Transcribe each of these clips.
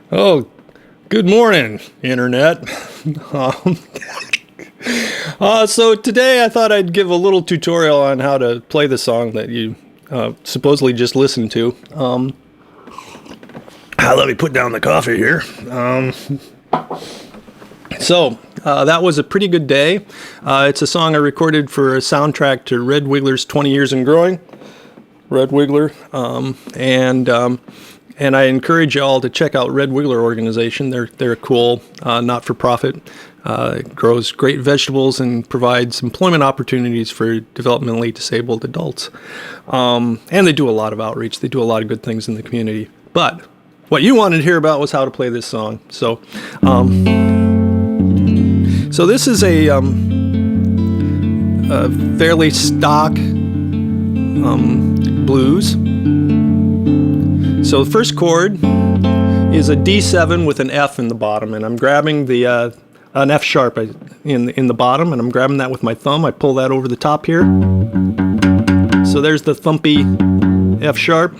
Oh, good morning, Internet. Um, so today I thought I'd give a little tutorial on how to play the song that you supposedly just listened to. Let me put down the coffee here. That was a pretty good day. It's a song I recorded for a soundtrack to Red Wiggler's 20 Years and Growing. Red Wiggler. And I encourage you all to check out Red Wiggler organization. They're a cool, not-for-profit. Grows great vegetables and provides employment opportunities for developmentally disabled adults. And they do a lot of outreach. They do a lot of good things in the community. But what you wanted to hear about was how to play this song. So this is a fairly stock blues. So the first chord is a D7 with an F in the bottom, and I'm grabbing the an F sharp in the bottom, and I'm grabbing that with my thumb. I pull that over the top here. So there's the thumpy F sharp.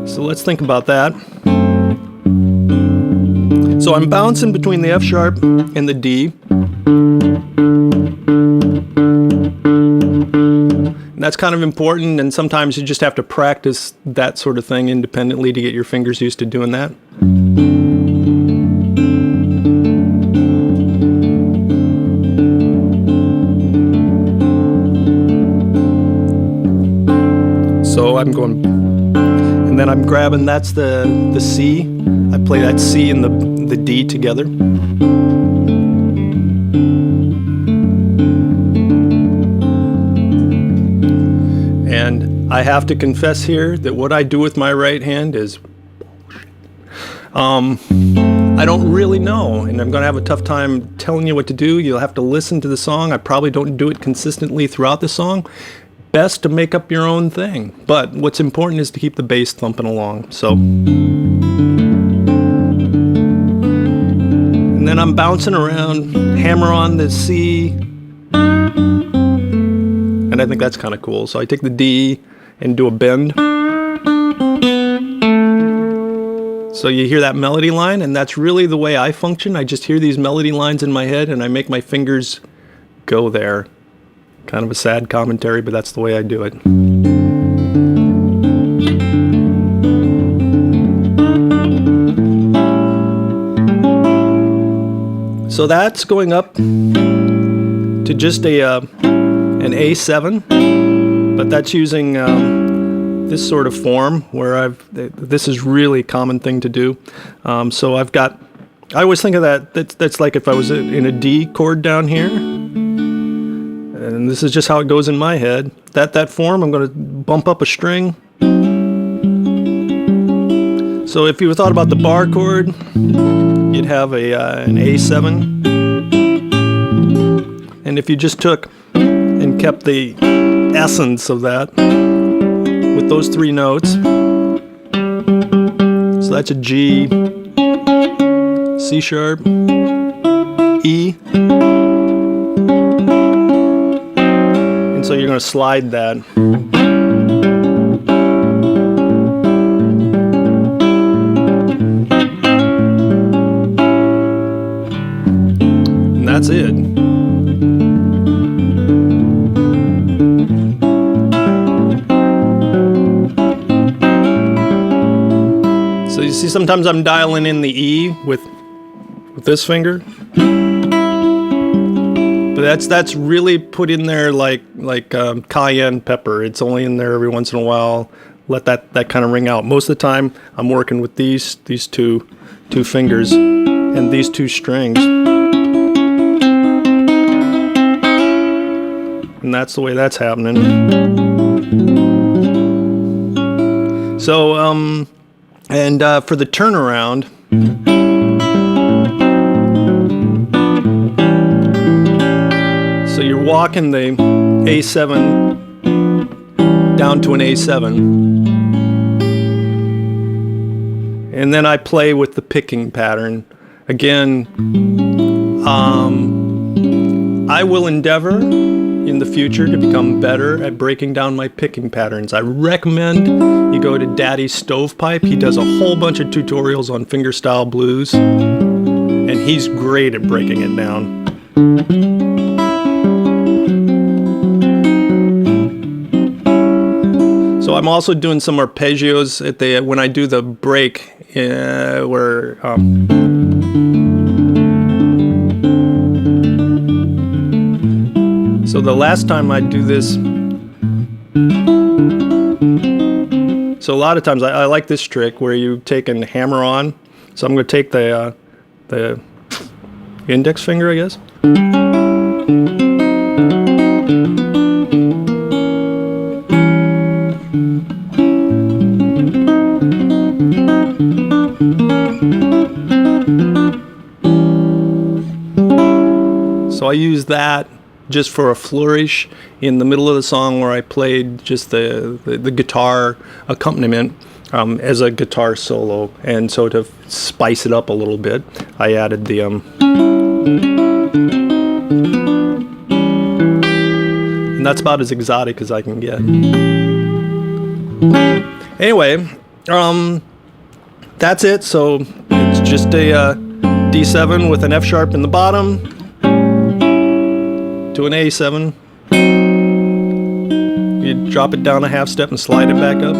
So let's think about that. So I'm bouncing between the F sharp and the D. That's kind of important, and sometimes you just have to practice that sort of thing independently to get your fingers used to doing that. So I'm going, and then I'm grabbing, that's the C. I play that C and the D together. And I have to confess here that what I do with my right hand is I don't really know, and I'm going to have a tough time telling you what to do. You'll have to listen to the song. I probably don't do it consistently throughout the song. Best to make up your own thing. But what's important is to keep the bass thumping along. So, and then I'm bouncing around, hammer on the C. And I think that's kind of cool. So I take the D and do a bend. So you hear that melody line, and that's really the way I function. I just hear these melody lines in my head, and I make my fingers go there. Kind of a sad commentary, but that's the way I do it. So that's going up to just an A7, but that's using this sort of form where this is really a common thing to do. So I always think of that's like if I was in a D chord down here, and this is just how it goes in my head. That form, I'm going to bump up a string. So if you thought about the bar chord, you'd have an A7. And if you just took and kept the essence of that with those three notes, so that's a G, C sharp, E, and so you're going to slide that. And that's it. So you see, sometimes I'm dialing in the E with this finger, but that's really put in there like cayenne pepper. It's only in there every once in a while. Let that kind of ring out. Most of the time, I'm working with these two fingers and these two strings, and that's the way that's happening. So and for the turnaround, so you're walking the A7 down to an A7, and then I play with the picking pattern. Again, I will endeavor in the future to become better at breaking down my picking patterns, I recommend you go to Daddy's Stovepipe. He does a whole bunch of tutorials on fingerstyle blues, and he's great at breaking it down. So I'm also doing some arpeggios at the when I do the break, where so the last time I do this, so a lot of times I like this trick where you take and hammer on. So I'm going to take the index finger, I guess. So I use that just for a flourish in the middle of the song where I played just the guitar accompaniment as a guitar solo. And so to spice it up a little bit, I added the and that's about as exotic as I can get. Anyway, that's it. So it's just a D7 with an F sharp in the bottom to an A7. You drop it down a half step and slide it back up.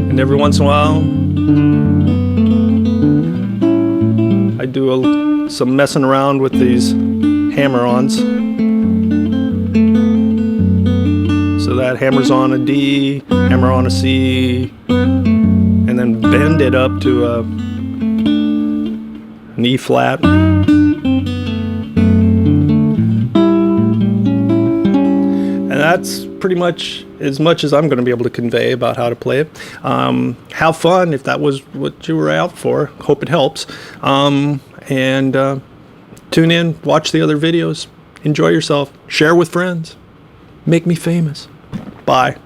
And every once in a while, I do some messing around with these hammer-ons. So that hammers on a D, hammer on a C, and then bend it up to an E flat. And that's pretty much as I'm going to be able to convey about how to play it. Have fun if that was what you were out for. Hope it helps. And tune in, watch the other videos, enjoy yourself, share with friends, make me famous. Bye.